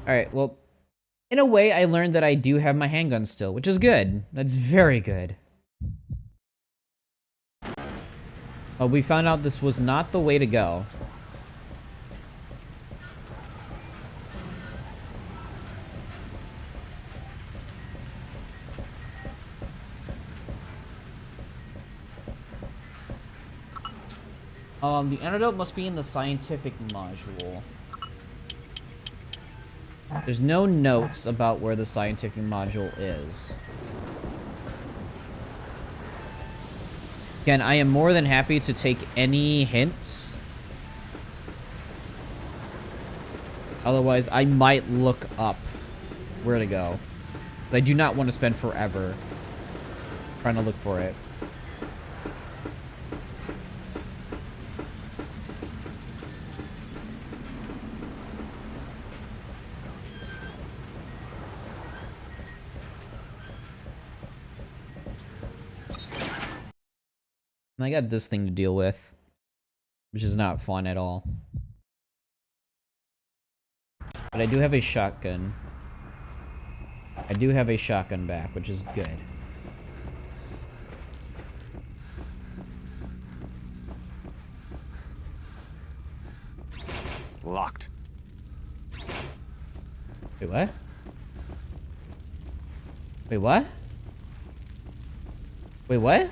Alright, well, in a way, I learned that I do have my handgun still, which is good. That's very good. We found out this was not the way to go. The antidote must be in the scientific module. There's no notes about where the scientific module is. Again, I am more than happy to take any hints. Otherwise, I might look up where to go. But I do not want to spend forever trying to look for it. And I got this thing to deal with, which is not fun at all. But I do have a shotgun. I do have a shotgun back, which is good. Locked. Wait, what? Wait, what? Wait, what?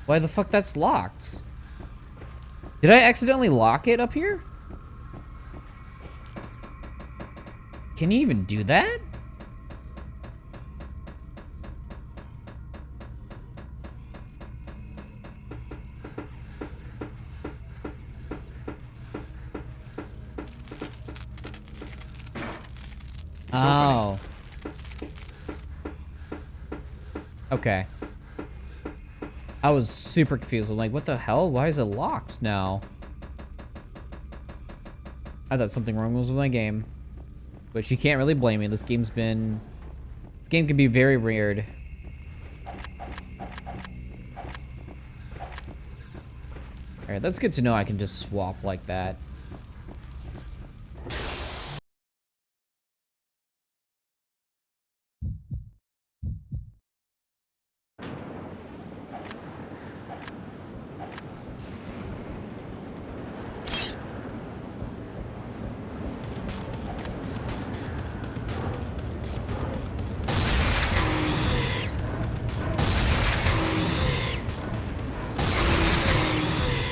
Why the fuck that's locked? Did I accidentally lock it up here? Can you even do that? Oh. Okay. I was super confused. I'm like, what the hell? Why is it locked now? I thought something wrong was with my game. But you can't really blame me. This game can be very weird. Alright, that's good to know I can just swap like that.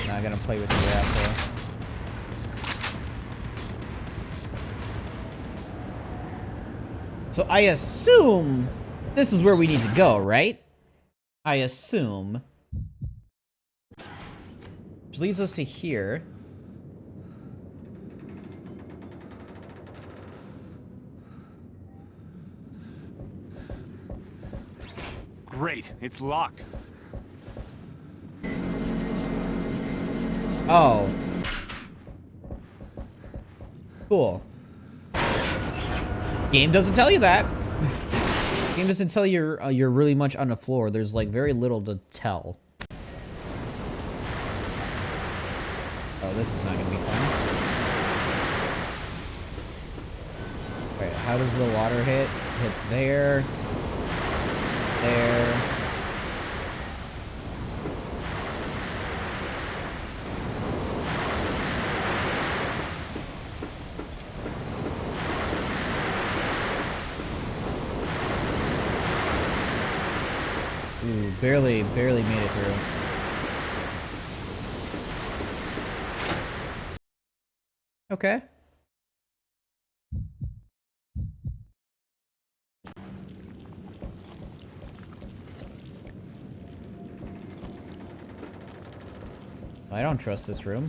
Not gonna play with you, asshole. So I assume this is where we need to go, right? I assume. Which leads us to here. Great, it's locked. Oh. Cool. Game doesn't tell you that. Game doesn't tell you you're really much on the floor. There's like very little to tell. Oh, this is not gonna be fun. Alright, how does the water hit? Hits there. There. Ooh, barely made it through. Okay. I don't trust this room.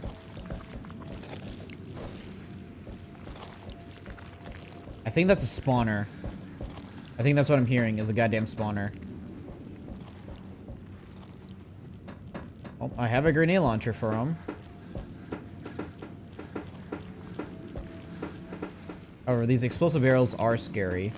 I think that's a spawner. I think that's what I'm hearing, is a goddamn spawner. Oh, I have a grenade launcher for him. However, these explosive barrels are scary.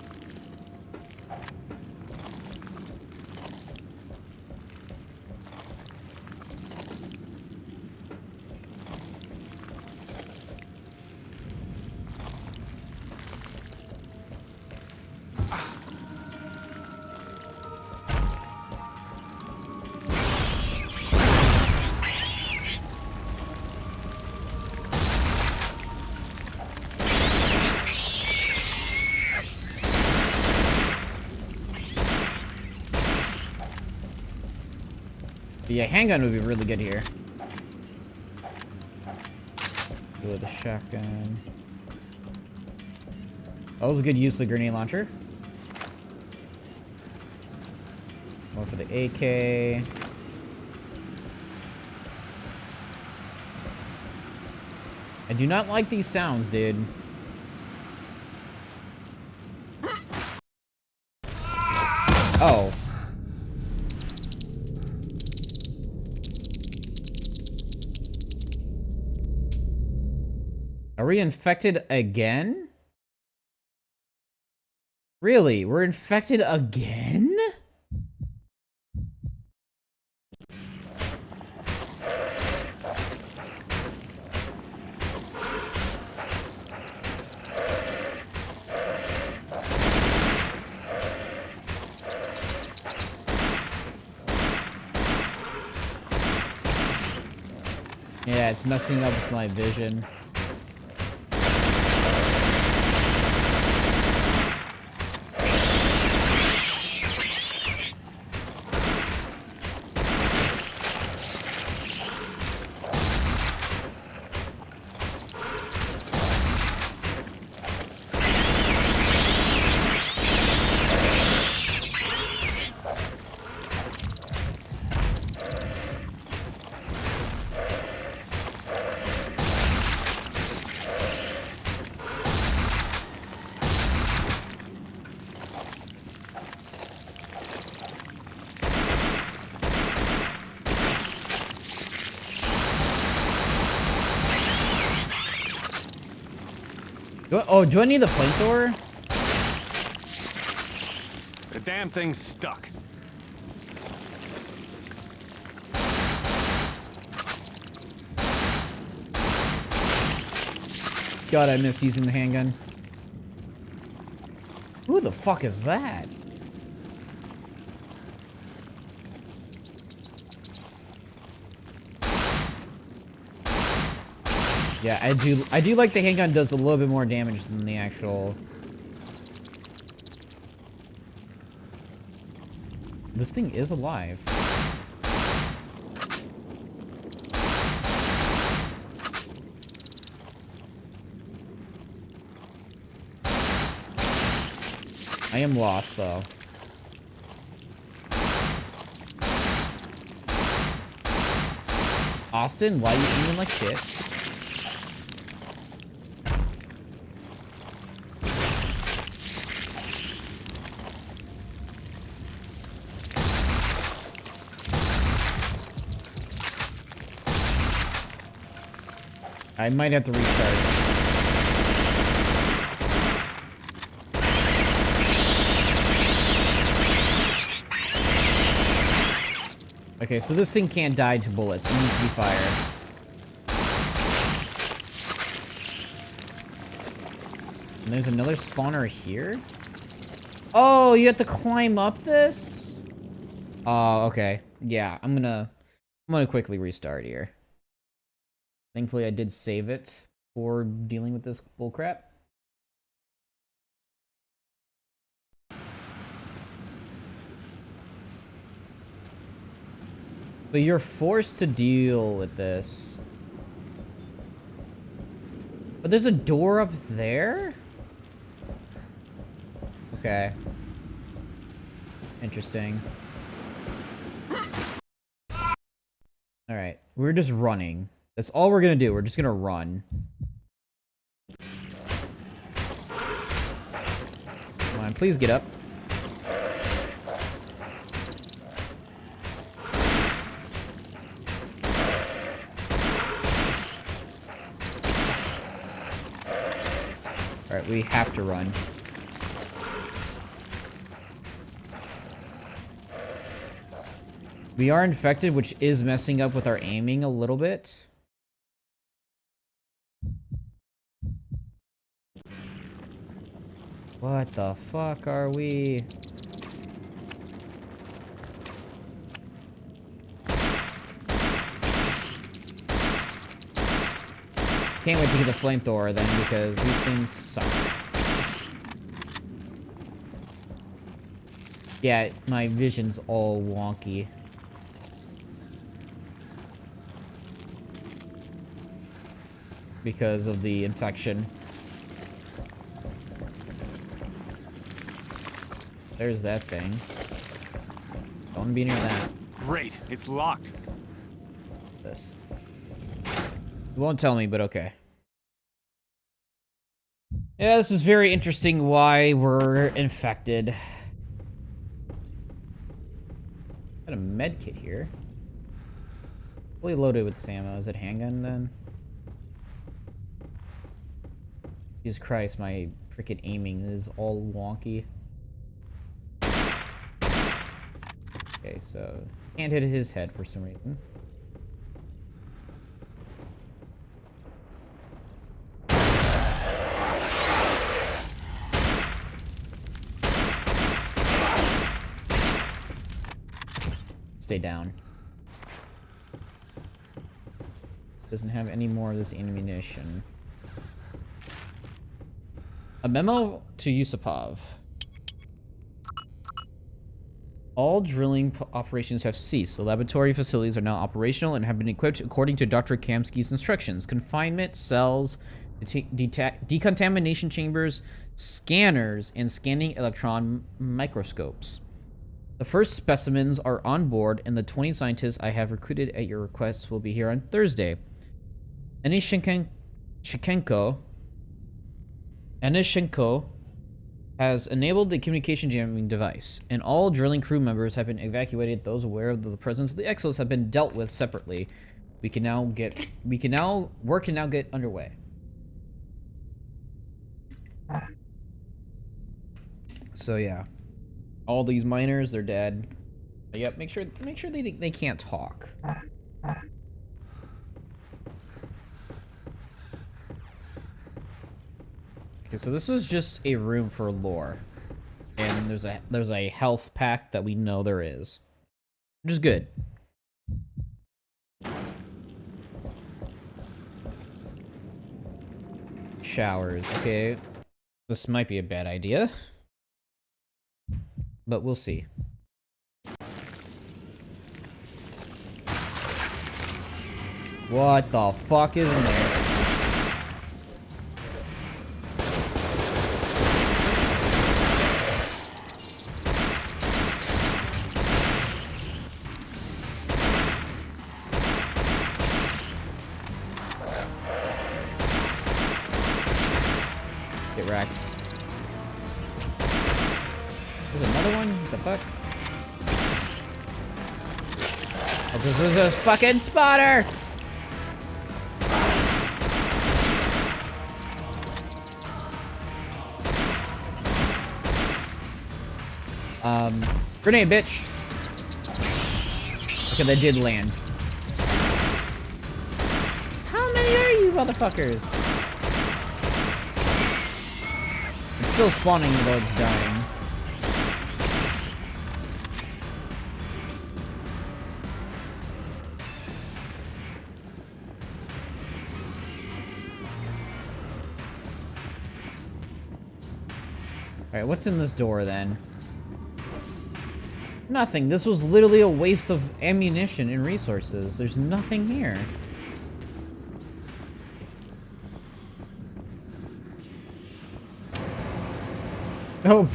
Yeah, handgun would be really good here. Go with the shotgun. That was a good use of the grenade launcher. More for the AK. I do not like these sounds, dude. Oh. Are we infected again? Really? We're infected again? Yeah, it's messing up with my vision. Do I need the flamethrower? The damn thing's stuck. God, I miss using the handgun. Who the fuck is that? Yeah, I do like the handgun does a little bit more damage than the actual. This thing is alive. I am lost though. Austin, why are you aiming like shit? I might have to restart. Okay, so this thing can't die to bullets. It needs to be fire. And there's another spawner here? Oh, you have to climb up this? Oh, okay. Yeah, I'm gonna quickly restart here. Thankfully, I did save it for dealing with this bullcrap. But you're forced to deal with this. But there's a door up there? Okay. Interesting. Alright, we're just running. That's all we're gonna do. We're just gonna run. Come on, please get up. Alright, we have to run. We are infected, which is messing up with our aiming a little bit. What the fuck are we? Can't wait to get the flamethrower then, because these things suck. Yeah, my vision's all wonky. because of the infection. There's that thing. Don't be near that. Great, it's locked. This. You won't tell me, but okay. Yeah, this is very interesting why we're infected. Got a med kit here. Fully loaded with this ammo. Is it handgun then? Jesus Christ, my freaking aiming is all wonky. Okay, so can't hit his head for some reason. Stay down. Doesn't have any more of this ammunition. A memo to Yusupov. All drilling operations have ceased. The laboratory facilities are now operational and have been equipped according to Dr. Kamsky's instructions. Confinement cells, decontamination chambers, scanners, and scanning electron microscopes. The first specimens are on board, and the 20 scientists I have recruited at your request will be here on Thursday. Anishenko has enabled the communication jamming device, and all drilling crew members have been evacuated. Those aware of the presence of the Exos have been dealt with separately. Work can now get underway. So yeah, all these miners, they're dead. Yep, make sure they can't talk. Okay, so this was just a room for lore, and there's a health pack that we know there is, which is good. Showers. Okay, this might be a bad idea, but we'll see. What the fuck is in there? Get wrecked. There's another one? What the fuck? Oh, this is a fucking spotter! Grenade, bitch! Okay, that did land. How many are you, motherfuckers? It's still spawning though it's dying. Alright, what's in this door then? Nothing. This was literally a waste of ammunition and resources. There's nothing here. Oh,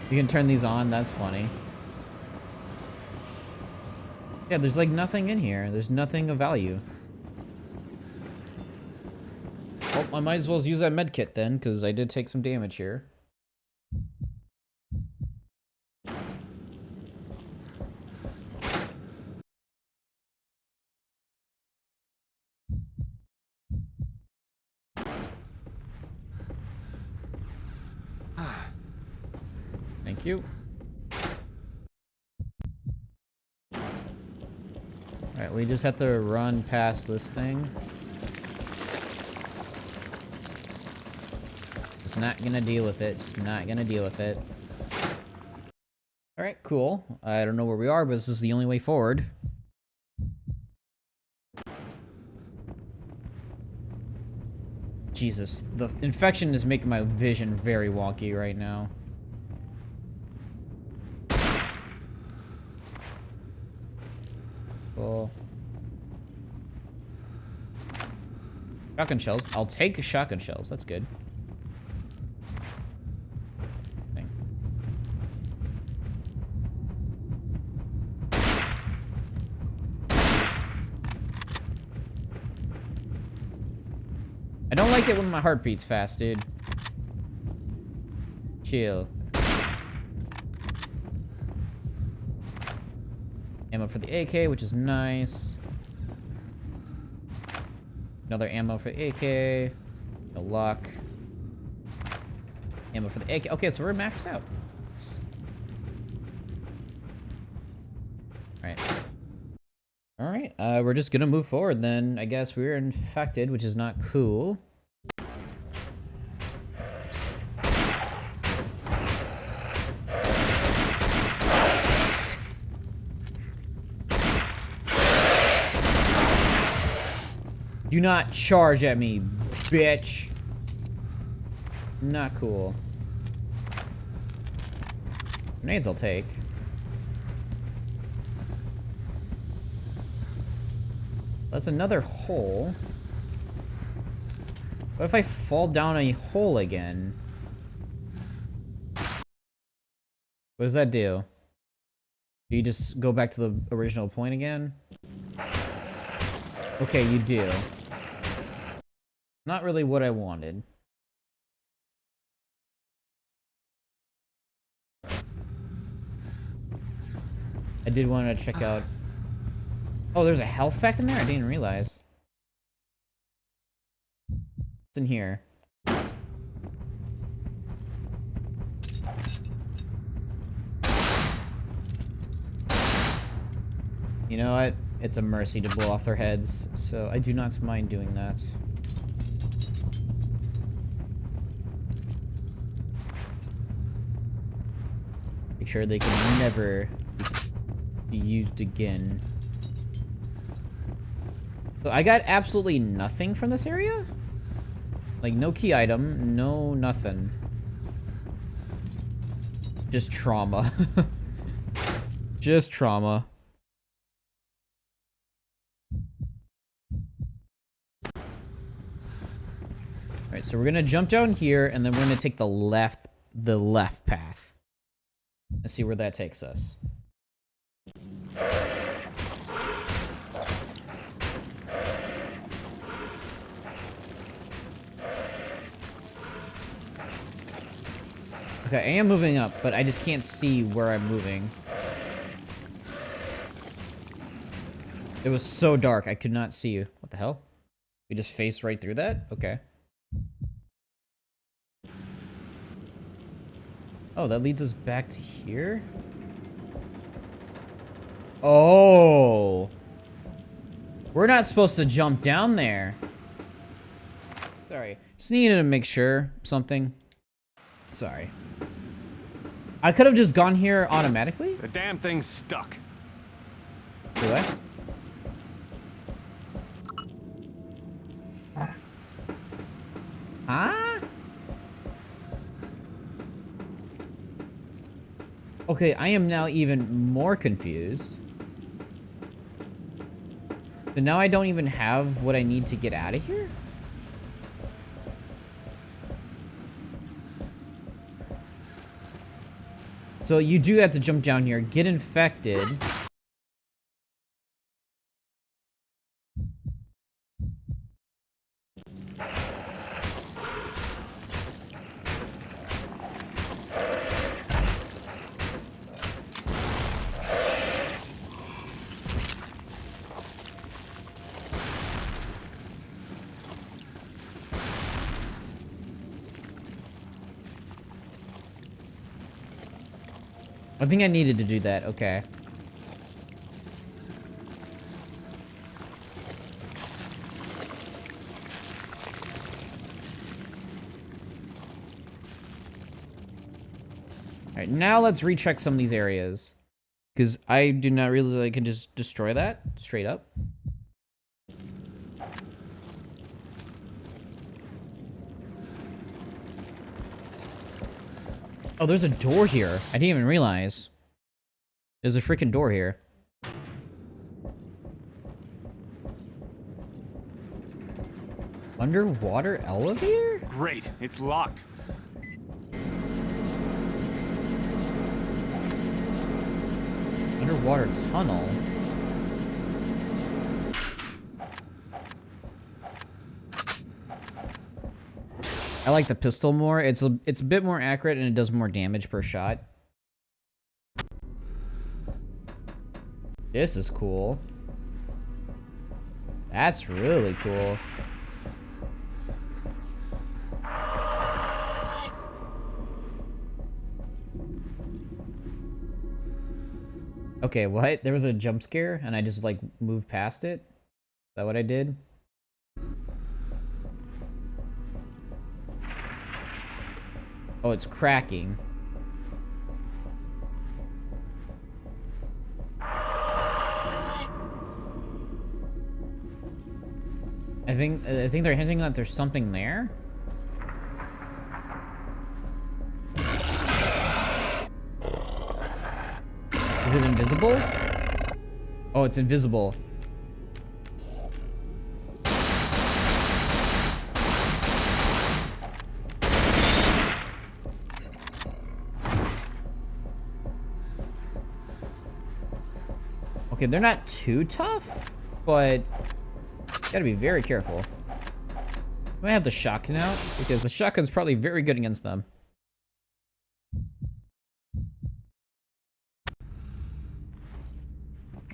you can turn these on. That's funny. Yeah, there's like nothing in here. There's nothing of value. Well, I might as well use that med kit then, because I did take some damage here. Thank you. Alright, we just have to run past this thing. Just not gonna deal with it. Just not gonna deal with it. Alright, cool. I don't know where we are, but this is the only way forward. Jesus, the infection is making my vision very wonky right now. Cool. Shotgun shells. I'll take shotgun shells. That's good. Thing. I don't like it when my heart beats fast, dude. Chill. Ammo for the AK, which is nice. Another ammo for the AK. No luck. Ammo for the AK. Okay, so we're maxed out. Alright. Alright, we're just gonna move forward then. I guess we're infected, which is not cool. Do not charge at me, bitch. Not cool. Grenades I'll take. That's another hole. What if I fall down a hole again? What does that do? Do you just go back to the original point again? Okay, you do. Not really what I wanted. I did want to check out... Oh, there's a health pack in there? I didn't realize. What's in here? You know what? It's a mercy to blow off their heads, so I do not mind doing that. Make sure they can never be used again. So I got absolutely nothing from this area? Like, no key item, no nothing. Just trauma. Just trauma. Alright, so we're gonna jump down here, and then we're gonna take the left path. Let's see where that takes us. Okay, I am moving up, but I just can't see where I'm moving. It was so dark, I could not see you. What the hell? We just faced right through that? Okay. Oh, that leads us back to here? Oh! We're not supposed to jump down there. Sorry. Just needed to make sure something. Sorry. I could have just gone here automatically? The damn thing's stuck. Do I? Huh? Okay, I am now even more confused. So now I don't even have what I need to get out of here? So you do have to jump down here, get infected. I think I needed to do that, okay. Alright, now let's recheck some of these areas. Because I do not realize I can just destroy that straight up. Oh, there's a door here. I didn't even realize. There's a freaking door here. Underwater elevator? Great, it's locked. Underwater tunnel? I like the pistol more. It's a bit more accurate and it does more damage per shot. This is cool. That's really cool. Okay, what? There was a jump scare and I just like moved past it? Is that what I did? Oh, it's cracking. I think they're hinting that there's something there. Is it invisible? Oh, it's invisible. Okay, they're not too tough, but gotta be very careful. I might have the shotgun out because the shotgun's probably very good against them.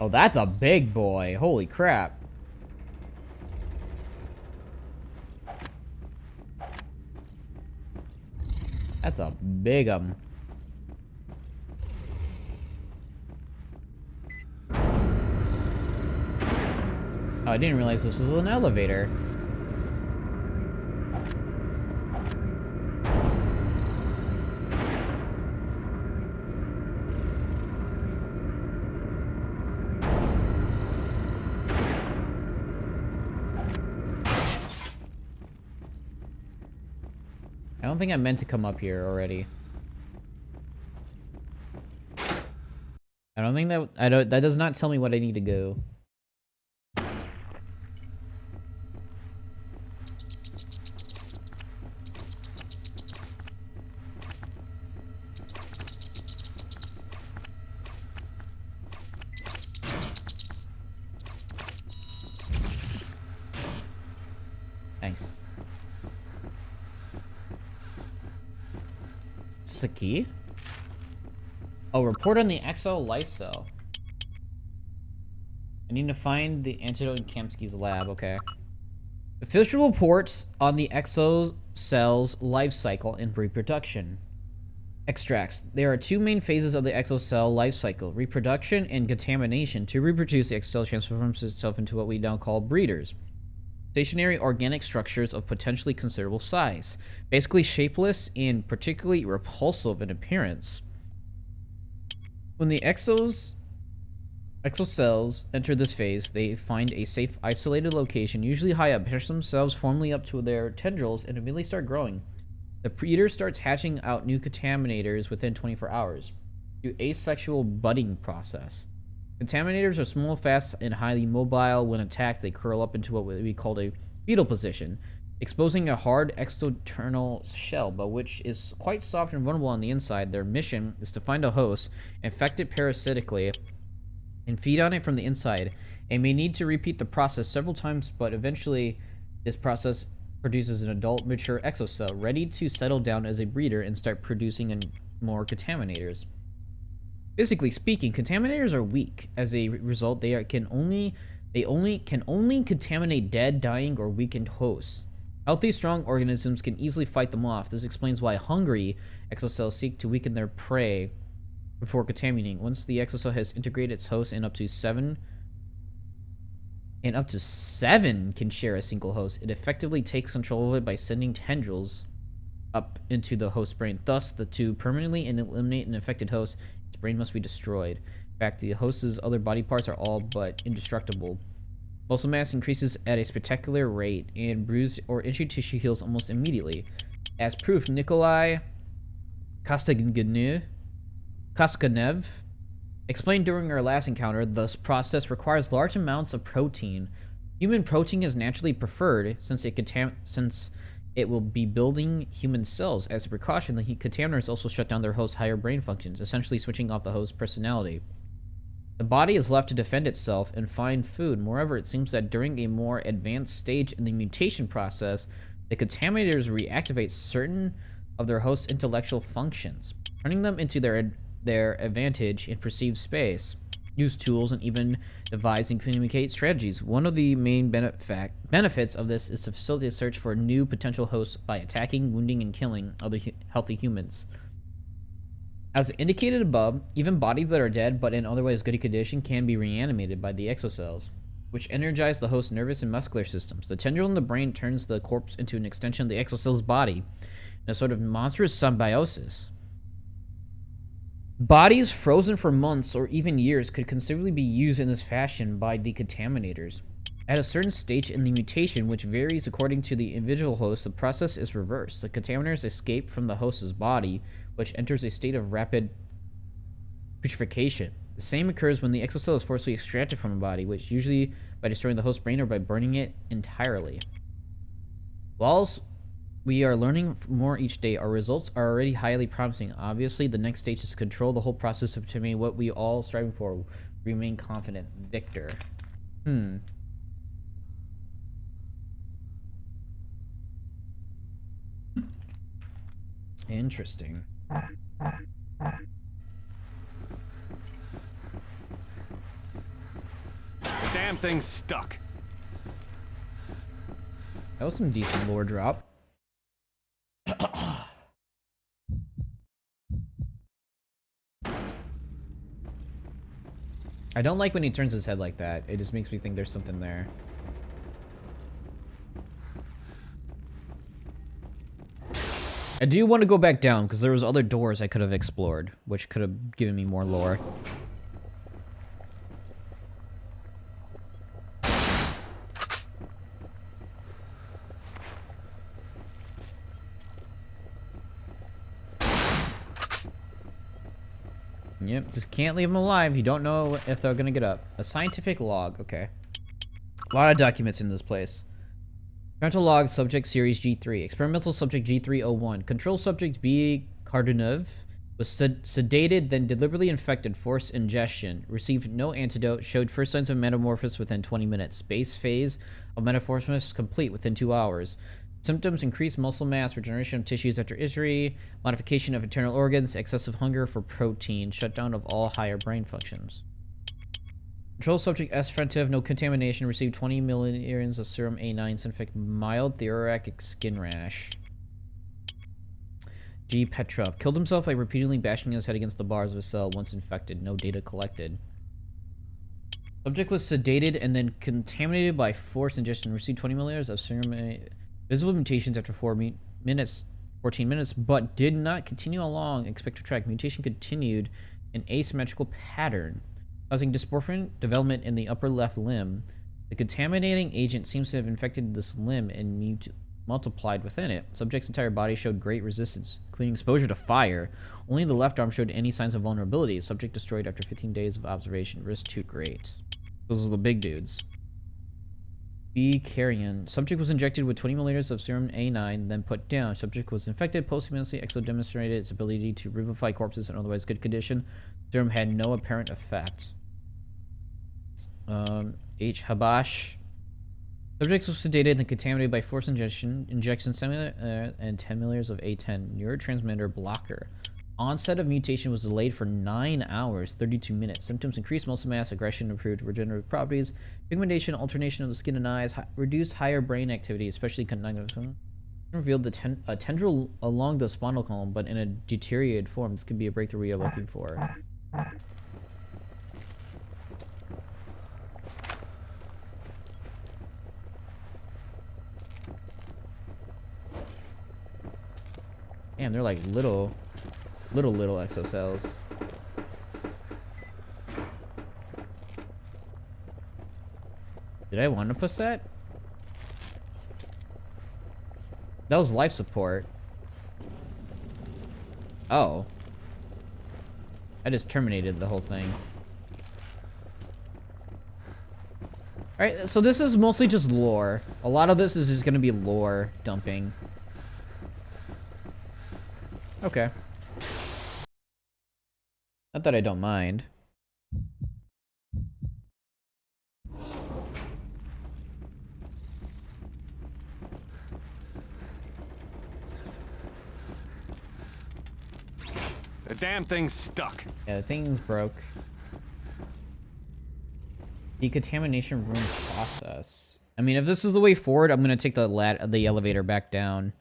Oh, that's a big boy. Holy crap. That's a big Oh, I didn't realize this was an elevator. I don't think I meant to come up here already. I don't think that does not tell me what I need to go. Thanks. Is this a key? Oh, report on the Exo life cell. I need to find the antidote in Kamsky's lab. Okay. Official reports on the Exo cell's life cycle and reproduction. Extracts. There are two main phases of the Exo cell life cycle: reproduction and contamination. To reproduce, the Exo cell transforms itself into what we now call breeders. Stationary organic structures of potentially considerable size, basically shapeless and particularly repulsive in appearance. When the exo cells enter this phase, they find a safe, isolated location, usually high up, push themselves formally up to their tendrils, and immediately start growing. The breeder starts hatching out new contaminators within 24 hours through asexual budding process. Contaminators are small, fast, and highly mobile. When attacked, they curl up into what we call a fetal position, exposing a hard external shell, but which is quite soft and vulnerable on the inside. Their mission is to find a host, infect it parasitically, and feed on it from the inside. They may need to repeat the process several times, but eventually this process produces an adult, mature exocell, ready to settle down as a breeder and start producing more contaminators. Physically speaking, contaminators are weak. As a result, they can only contaminate dead, dying, or weakened hosts. Healthy, strong organisms can easily fight them off. This explains why hungry exocells seek to weaken their prey before contaminating. Once the exocell has integrated its host, and up to seven can share a single host, it effectively takes control of it by sending tendrils up into the host brain. Thus, to permanently eliminate an infected host, its brain must be destroyed. In fact, the host's other body parts are all but indestructible. Muscle mass increases at a spectacular rate, and bruised or injured tissue heals almost immediately. As proof, Nikolai Kaskanev explained during our last encounter, this process requires large amounts of protein Human protein is naturally preferred since it will be building human cells. As a precaution, the contaminants also shut down their host's higher brain functions, essentially switching off the host's personality. The body is left to defend itself and find food. Moreover, it seems that during a more advanced stage in the mutation process, the contaminators reactivate certain of their host's intellectual functions, turning them into their advantage in perceived space. Use tools and even devise and communicate strategies. One of the main benefits of this is to facilitate a search for new potential hosts by attacking, wounding, and killing other healthy humans. As indicated above, even bodies that are dead but in otherwise good condition can be reanimated by the exocells, which energize the host's nervous and muscular systems. The tendril in the brain turns the corpse into an extension of the exocell's body in a sort of monstrous symbiosis. Bodies frozen for months or even years could conceivably be used in this fashion by the contaminators. At a certain stage in the mutation, which varies according to the individual host, the process is reversed. The contaminators escape from the host's body, which enters a state of rapid putrefaction. The same occurs when the exocell is forcibly extracted from a body, which usually by destroying the host brain or by burning it entirely. Whilst we are learning more each day, our results are already highly promising. Obviously, the next stage is to control the whole process of obtaining what we all striving for. Remain confident. Victor. Interesting. The damn thing's stuck. That was some decent lore drop. I don't like when he turns his head like that. It just makes me think there's something there. I do want to go back down because there was other doors I could have explored, which could have given me more lore. Yep, just can't leave them alive. You don't know if they're gonna get up. A scientific log, okay. A lot of documents in this place. Experimental log, subject series G3. Experimental subject G301. Control subject B. Kardunov was sedated, then deliberately infected, forced ingestion. Received no antidote, showed first signs of metamorphosis within 20 minutes. Base phase of metamorphosis complete within 2 hours. Symptoms: increased muscle mass, regeneration of tissues after injury, modification of internal organs, excessive hunger for protein, shutdown of all higher brain functions. Control subject S. Frentiv, no contamination, received 20 milliliters of serum A9, symptomatic mild thoracic skin rash. G. Petrov, killed himself by repeatedly bashing his head against the bars of a cell once infected, no data collected. Subject was sedated and then contaminated by forced ingestion, received 20 milliliters of serum A. Visible mutations after 14 minutes, but did not continue along expected track. Mutation continued an asymmetrical pattern, causing dysmorphia development in the upper left limb. The contaminating agent seems to have infected this limb and multiplied within it. Subject's entire body showed great resistance, including exposure to fire. Only the left arm showed any signs of vulnerability. Subject destroyed after 15 days of observation. Risk too great. Those are the big dudes. B. Carrion. Subject was injected with 20 milliliters of serum A9, then put down. Subject was infected. Posthumously, Exo demonstrated its ability to revivify corpses in otherwise good condition. Serum had no apparent effect. H. Habash. Subject was sedated and contaminated by forced injection. Injection 7 and 10 milliliters of A10. Neurotransmitter blocker. Onset of mutation was delayed for 9 hours, 32 minutes. Symptoms: increased muscle mass, aggression, improved regenerative properties, pigmentation, alternation of the skin and eyes, reduced higher brain activity, especially cognitive. Revealed the a tendril along the spinal column, but in a deteriorated form. This could be a breakthrough we are looking for. Damn, they're like little exocells. Did I want to push that? That was life support. Oh. I just terminated the whole thing. Alright, so this is mostly just lore. A lot of this is just gonna be lore dumping. Okay. Not that I don't mind. The damn thing's stuck. Yeah, the thing's broke. Decontamination room process. I mean, if this is the way forward, I'm gonna take the elevator back down.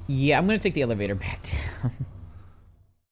Yeah, I'm gonna take the elevator back down.